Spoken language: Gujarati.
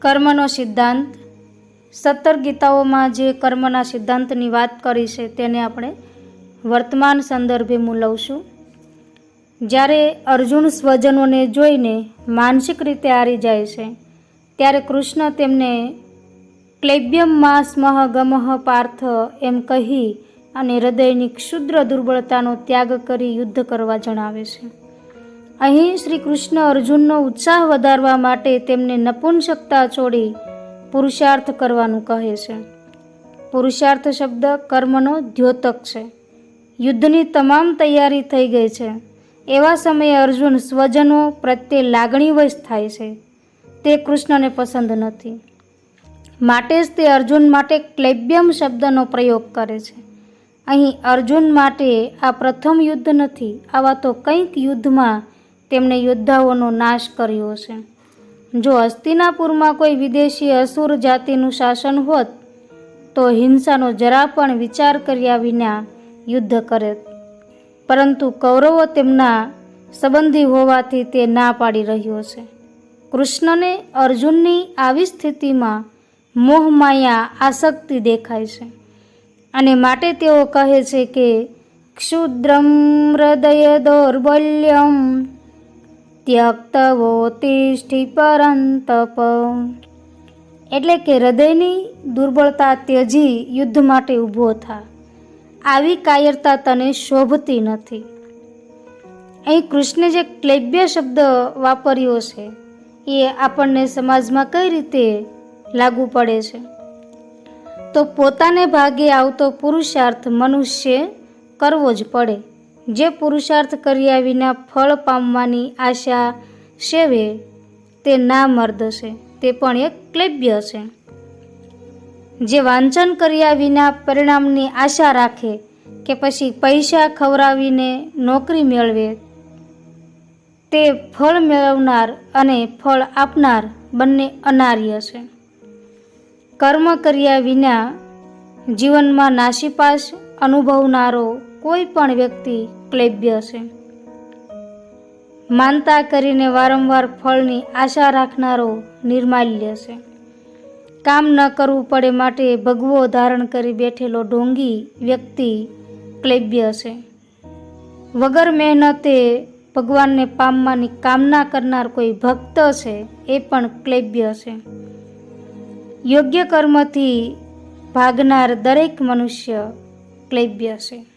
કર્મનો સિદ્ધાંત 17 ગીતાઓમાં જે કર્મના સિદ્ધાંતની વાત કરી છે તેને આપણે વર્તમાન સંદર્ભે મૂલવશું. જ્યારે અર્જુન સ્વજનોને જોઈને માનસિક રીતે હારી જાય છે ત્યારે કૃષ્ણ તેમને ક્લૈબ્યમ માં સ્મઃ ગમઃ પાર્થ એમ કહી અને હૃદયની ક્ષુદ્ર દુર્બળતાનો ત્યાગ કરી યુદ્ધ કરવા જણાવે છે. અહીં શ્રી કૃષ્ણ અર્જુનનો ઉત્સાહ વધારવા માટે તેમને નપુંસકતા છોડી પુરુષાર્થ કરવાનું કહે છે. પુરુષાર્થ શબ્દ કર્મનો દ્યોતક છે. યુદ્ધની તમામ તૈયારી થઈ ગઈ છે. એવા સમયે અર્જુન સ્વજનો પ્રત્યે લાગણીવશ થાય છે. તે કૃષ્ણને પસંદ નથી. માટે જ તે અર્જુન માટે ક્લૈબ્યમ શબ્દનો પ્રયોગ કરે છે. અહીં અર્જુન માટે આ પ્રથમ યુદ્ધ નથી. આવા તો કંઈક યુદ્ધમાં તેમણે યોદ્ધાઓનો નાશ કર્યો છે. જો હસ્તિનાપુરમાં કોઈ વિદેશી અસુર જાતિનું શાસન હોત તો હિંસાનો જરા પણ વિચાર કર્યા વિના યુદ્ધ કરે, પરંતુ કૌરવો તેમના સંબંધી હોવાથી તે ના પાડી રહ્યો છે. કૃષ્ણને અર્જુનની આવી સ્થિતિમાં મોહમાયા આસક્તિ દેખાય છે અને માટે તેઓ કહે છે કે ક્ષુદ્રમ હૃદય દૌર્બલ્યમ ત્યક્તવોતિષ્ઠિ પરંતપ, એટલે કે હૃદયની દુર્બળતા ત્યજી યુદ્ધ માટે ઊભો થા. આવી કાયરતા તને શોભતી નથી. અહીં કૃષ્ણે જે ક્લૈબ્ય શબ્દ વાપર્યો છે એ આપણને સમાજમાં કઈ રીતે લાગુ પડે છે? તો પોતાને ભાગે આવતો પુરુષાર્થ મનુષ્ય કરવો જ પડે. જે પુરુષાર્થ કર્યા વિના ફળ પામવાની આશા સેવે તે નામર્દ છે, તે પણ એક ક્લૈબ્ય છે. જે વાંચન કર્યા વિના પરિણામની આશા રાખે કે પછી પૈસા ખવડાવીને નોકરી મેળવે તે ફળ મેળવનાર અને ફળ આપનાર બંને અનાર્ય છે. કર્મ કર્યા વિના જીવનમાં નાસીપાસ અનુભવનારો કોઈ પણ વ્યક્તિ ક્લૈબ્ય છે. માનતા કરીને વારંવાર ફળની આશા રાખનારો નિર્માલ્ય છે. કામ ન કરવું પડે માટે ભગવો ધારણ કરી બેઠેલો ઢોંગી વ્યક્તિ ક્લૈબ્ય છે. વગર મહેનતે ભગવાનને પામવાની કામના કરનાર કોઈ ભક્ત છે એ પણ ક્લૈબ્ય છે. યોગ્ય કર્મથી ભાગનાર દરેક મનુષ્ય ક્લૈબ્ય છે.